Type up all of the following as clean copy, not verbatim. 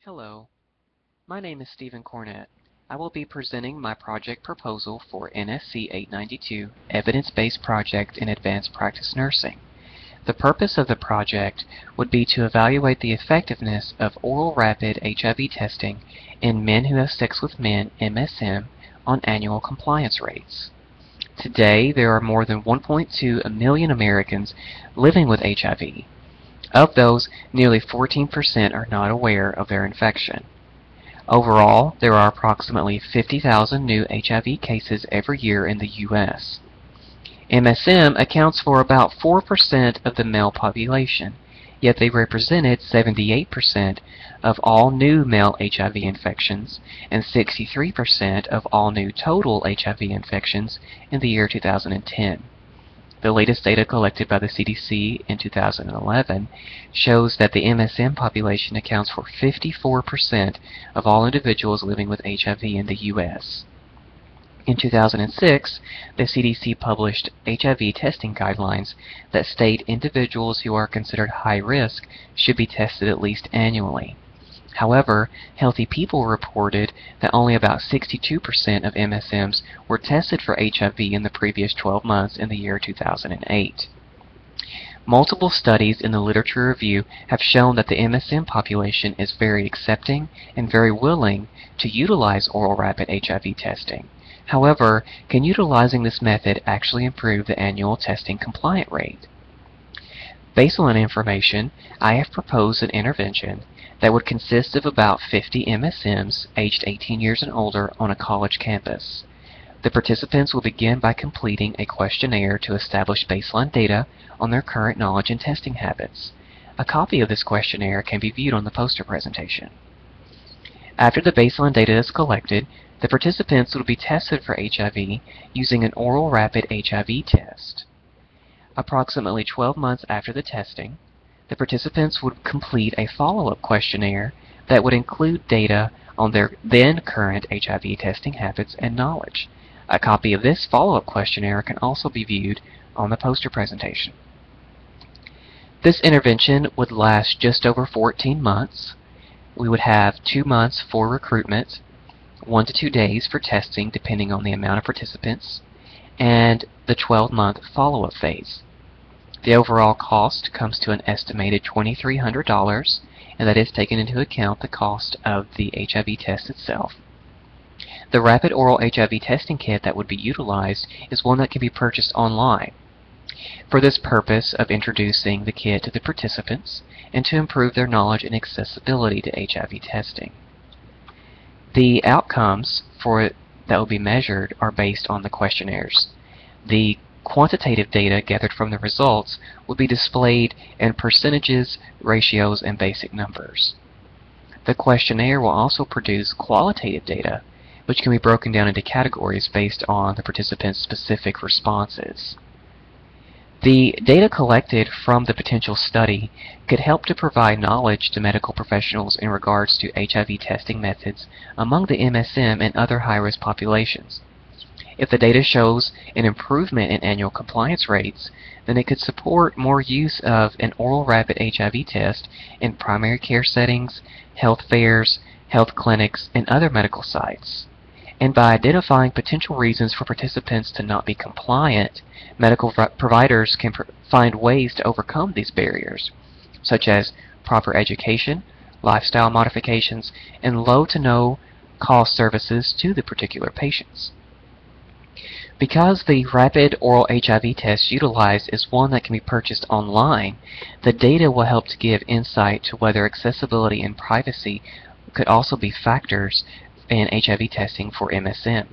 Hello, my name is Stephen Cornett. I will be presenting my project proposal for NSC 892 Evidence-Based Project in Advanced Practice Nursing. The purpose of the project would be to evaluate the effectiveness of oral rapid HIV testing in men who have sex with men (MSM) on annual compliance rates. Today, there are more than 1.2 million Americans living with HIV. Of those, nearly 14% are not aware of their infection. Overall, there are approximately 50,000 new HIV cases every year in the U.S. MSM accounts for about 4% of the male population, yet they represented 78% of all new male HIV infections and 63% of all new total HIV infections in the year 2010. The latest data collected by the CDC in 2011 shows that the MSM population accounts for 54% of all individuals living with HIV in the U.S. In 2006, the CDC published HIV testing guidelines that state individuals who are considered high risk should be tested at least annually. However, Healthy People reported that only about 62% of MSMs were tested for HIV in the previous 12 months in the year 2008. Multiple studies in the literature review have shown that the MSM population is very accepting and very willing to utilize oral rapid HIV testing. However, can utilizing this method actually improve the annual testing compliant rate? Based on information, I have proposed an intervention that would consist of about 50 MSMs aged 18 years and older on a college campus. The participants will begin by completing a questionnaire to establish baseline data on their current knowledge and testing habits. A copy of this questionnaire can be viewed on the poster presentation. After the baseline data is collected, the participants will be tested for HIV using an oral rapid HIV test. Approximately 12 months after the testing, the participants would complete a follow-up questionnaire that would include data on their then current HIV testing habits and knowledge. A copy of this follow-up questionnaire can also be viewed on the poster presentation. This intervention would last just over 14 months. We would have 2 months for recruitment, 1 to 2 days for testing depending on the amount of participants, and the 12-month follow-up phase. The overall cost comes to an estimated $2,300, and that is taken into account the cost of the HIV test itself. The rapid oral HIV testing kit that would be utilized is one that can be purchased online. For this purpose of introducing the kit to the participants and to improve their knowledge and accessibility to HIV testing. The outcomes that will be measured are based on the questionnaires. The quantitative data gathered from the results will be displayed in percentages, ratios, and basic numbers. The questionnaire will also produce qualitative data, which can be broken down into categories based on the participants' specific responses. The data collected from the potential study could help to provide knowledge to medical professionals in regards to HIV testing methods among the MSM and other high-risk populations. If the data shows an improvement in annual compliance rates, then it could support more use of an oral rapid HIV test in primary care settings, health fairs, health clinics, and other medical sites. And by identifying potential reasons for participants to not be compliant, medical providers can find ways to overcome these barriers, such as proper education, lifestyle modifications, and low to no cost services to the particular patients. Because the rapid oral HIV test utilized is one that can be purchased online, the data will help to give insight to whether accessibility and privacy could also be factors in HIV testing for MSM.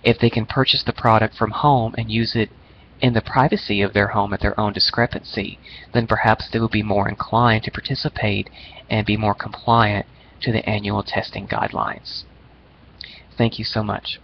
If they can purchase the product from home and use it in the privacy of their home at their own discrepancy, then perhaps they will be more inclined to participate and be more compliant to the annual testing guidelines. Thank you so much.